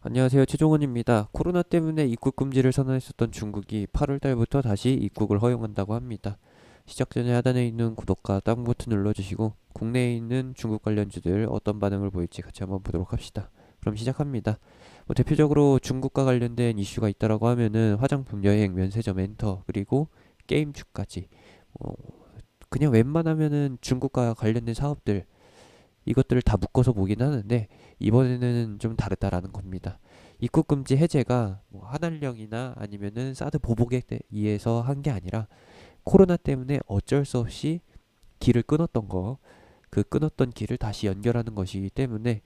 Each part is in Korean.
안녕하세요. 최종원입니다. 코로나 때문에 입국 금지를 선언했었던 중국이 8월 달부터 다시 입국을 허용한다고 합니다. 시작 전에 하단에 있는 구독과 다운 버튼 눌러주시고 국내에 있는 중국 관련주들 어떤 반응을 보일지 같이 한번 보도록 합시다. 그럼 시작합니다. 대표적으로 중국과 관련된 이슈가 있다라고 하면은 화장품, 여행, 면세점, 엔터 그리고 게임주까지 어, 그냥 웬만하면은 중국과 관련된 사업들 이것들을 다 묶어서 보긴 하는데 이번에는 좀 다르다라는 겁니다. 입국 금지 해제가 뭐 한한령이나 아니면은 사드 보복에 의해서 한 게 아니라 코로나 때문에 어쩔 수 없이 길을 끊었던 거, 그 끊었던 길을 다시 연결하는 것이기 때문에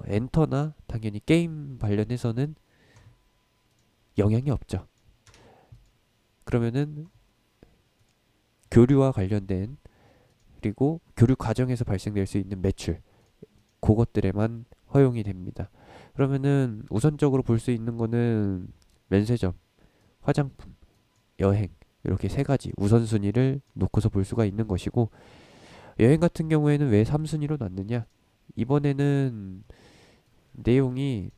엔터나 당연히 게임 관련해서는 영향이 없죠. 그러면은 교류와 관련된 그리고 교류 과정에서 발생될 수 있는 매출 그것들에만 허용이 됩니다. 그러면은 우선적으로 볼 수 있는 거는 면세점, 화장품, 여행 이렇게 세 가지 우선순위를 놓고서 볼 수가 있는 것이고 여행 같은 경우에는 왜 3순위로 놨느냐? 이번에는 내용이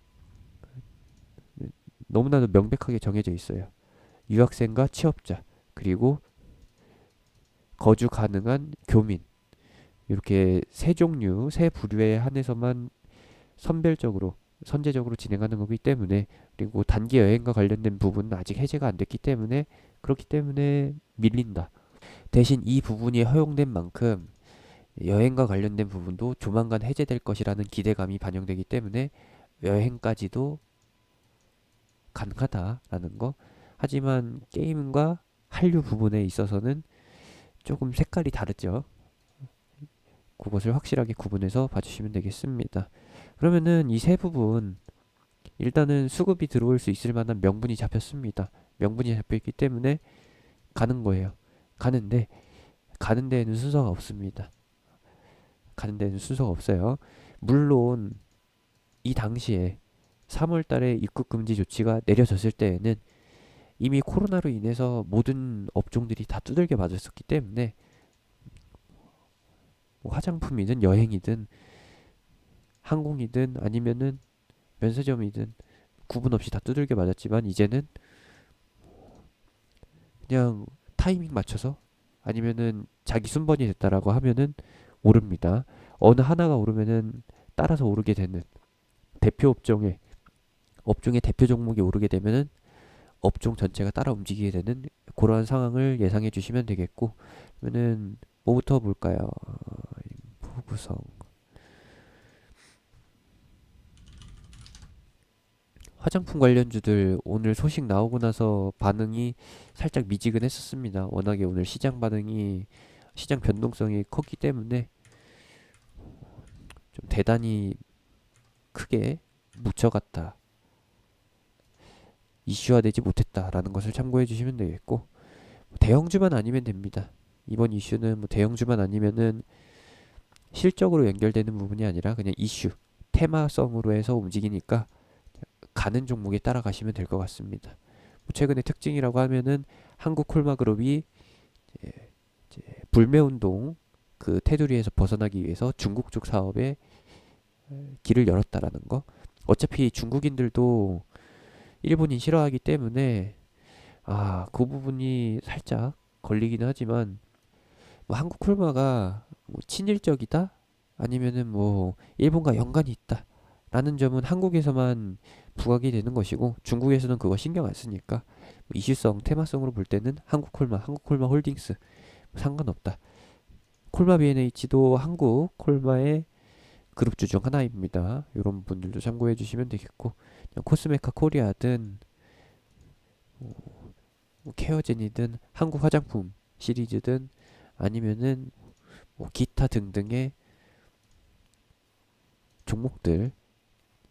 너무나도 명백하게 정해져 있어요. 유학생과 취업자 그리고 거주 가능한 교민 이렇게 세 종류, 세 부류에 한해서만 선별적으로 선제적으로 진행하는 거기 때문에 그리고 단기 여행과 관련된 부분은 아직 해제가 안 됐기 때문에 그렇기 때문에 밀린다. 대신 이 부분이 허용된 만큼 여행과 관련된 부분도 조만간 해제될 것이라는 기대감이 반영되기 때문에 여행까지도 가능하다라는 거. 하지만 게임과 한류 부분에 있어서는 조금 색깔이 다르죠. 그것을 확실하게 구분해서 봐주시면 되겠습니다. 그러면은 이 세 부분 일단은 수급이 들어올 수 있을 만한 명분이 잡혔습니다. 명분이 잡혀있기 때문에 가는 거예요. 가는데 가는 데에는 순서가 없습니다. 가는 데에는 순서가 없어요. 물론 이 당시에 3월 달에 입국 금지 조치가 내려졌을 때에는 이미 코로나로 인해서 모든 업종들이 다 두들겨 맞았었기 때문에 뭐 화장품이든 여행이든 항공이든 아니면은 면세점이든 구분 없이 다 두들겨 맞았지만 이제는 그냥 타이밍 맞춰서 아니면은 자기 순번이 됐다라고 하면은 오릅니다. 어느 하나가 오르면은 따라서 오르게 되는 대표 업종의 대표 종목이 오르게 되면은 업종 전체가 따라 움직이게 되는 그러한 상황을 예상해 주시면 되겠고 그러면은 뭐부터 볼까요? 인포 구성 화장품 관련주들 오늘 소식 나오고 나서 반응이 살짝 미지근했었습니다. 워낙에 오늘 시장 반응이 시장 변동성이 컸기 때문에 좀 대단히 크게 묻혀갔다. 이슈화되지 못했다라는 것을 참고해 주시면 되겠고 대형주만 아니면 됩니다. 이번 이슈는 뭐 대형주만 아니면은 실적으로 연결되는 부분이 아니라 그냥 이슈, 테마성으로 해서 움직이니까 가는 종목에 따라가시면 될 것 같습니다. 뭐 최근의 특징이라고 하면은 한국콜마그룹이 불매운동 그 테두리에서 벗어나기 위해서 중국 쪽 사업에 길을 열었다라는 거. 어차피 중국인들도 일본인 싫어하기 때문에 그 부분이 살짝 걸리긴 하지만 뭐 한국 콜마가 뭐 친일적이다 아니면은 뭐 일본과 연관이 있다 라는 점은 한국에서만 부각이 되는 것이고 중국에서는 그거 신경 안 쓰니까 뭐 이슈성 테마성으로 볼 때는 한국 콜마 홀딩스 상관없다. 콜마 B&H도 한국 콜마의 그룹주 중 하나입니다. 이런 분들도 참고해 주시면 되겠고 코스메카 코리아든 뭐 케어젠이든 한국 화장품 시리즈든 아니면은 뭐 기타 등등의 종목들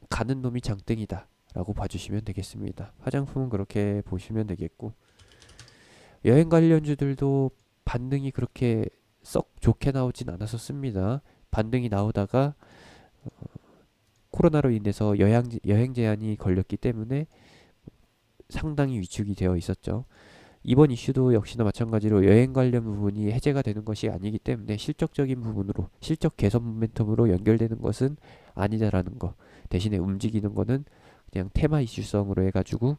가는 놈이 장땡이다 라고 봐주시면 되겠습니다. 화장품은 그렇게 보시면 되겠고 여행 관련주들도 반등이 그렇게 썩 좋게 나오진 않았었습니다. 반등이 나오다가 코로나로 인해서 여행 제한이 걸렸기 때문에 상당히 위축이 되어 있었죠. 이번 이슈도 역시나 마찬가지로 여행 관련 부분이 해제가 되는 것이 아니기 때문에 실적적인 부분으로 실적 개선 모멘텀으로 연결되는 것은 아니다라는 거. 대신에 움직이는 거는 그냥 테마 이슈성으로 해가지고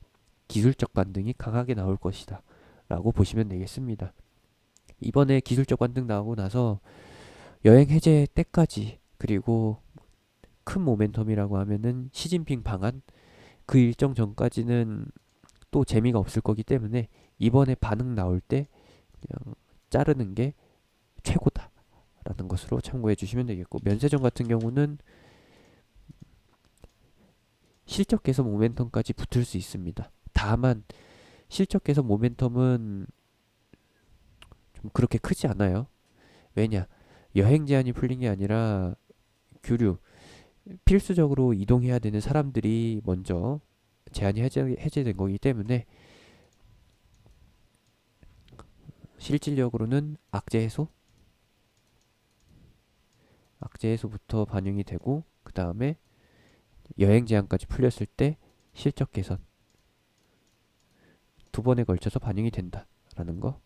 기술적 반등이 강하게 나올 것이다 라고 보시면 되겠습니다. 이번에 기술적 반등 나오고 나서 여행 해제 때까지, 그리고 큰 모멘텀이라고 하면은 시진핑 방한 그 일정 전까지는 또 재미가 없을 거기 때문에 이번에 반응 나올 때 그냥 자르는 게 최고다라는 것으로 참고해 주시면 되겠고, 면세점 같은 경우는 실적 개선 모멘텀까지 붙을 수 있습니다. 다만 실적 개선 모멘텀은 좀 그렇게 크지 않아요. 왜냐, 여행 제한이 풀린 게 아니라 교류, 필수적으로 이동해야 되는 사람들이 먼저 제한이 해제된 거기 때문에 실질적으로는 악재 해소부터 반영이 되고, 그 다음에 여행 제한까지 풀렸을 때 실적 개선 두 번에 걸쳐서 반영이 된다라는 거,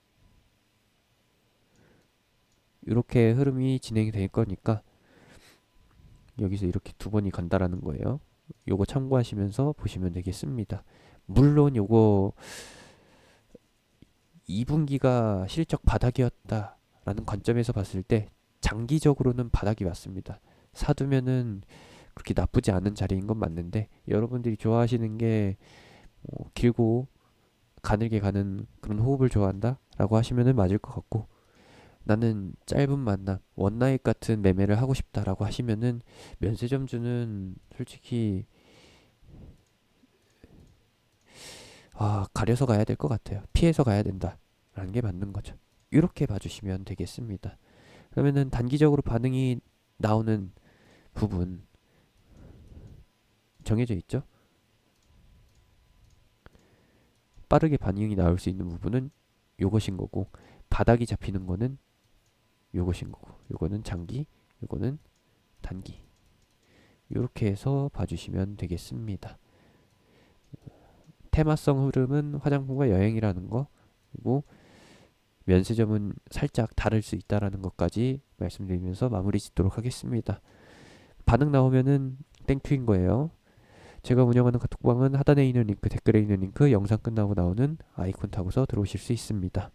이렇게 흐름이 진행이 될 거니까 여기서 이렇게 두 번이 간다라는 거예요. 요거 참고하시면서 보시면 되겠습니다. 물론 요거 2분기가 실적 바닥이었다라는 관점에서 봤을 때 장기적으로는 바닥이 맞습니다. 사두면은 그렇게 나쁘지 않은 자리인 건 맞는데, 여러분들이 좋아하시는 게 길고 가늘게 가는 그런 호흡을 좋아한다 라고 하시면은 맞을 것 같고, 나는 짧은 만남 원나잇 같은 매매를 하고 싶다라고 하시면은 면세점주는 솔직히 가려서 가야 될 것 같아요. 피해서 가야 된다라는 게 맞는 거죠. 이렇게 봐주시면 되겠습니다. 그러면은 단기적으로 반응이 나오는 부분 정해져 있죠. 빠르게 반응이 나올 수 있는 부분은 요것인 거고, 바닥이 잡히는 거는 요것인 거고, 요거는 장기, 요거는 단기, 이렇게 해서 봐주시면 되겠습니다. 테마성 흐름은 화장품과 여행이라는 거, 그리고 면세점은 살짝 다를 수 있다라는 것까지 말씀드리면서 마무리 짓도록 하겠습니다. 반응 나오면은 땡큐인 거예요. 제가 운영하는 카톡방은 하단에 있는 링크, 댓글에 있는 링크, 영상 끝나고 나오는 아이콘 타고서 들어오실 수 있습니다.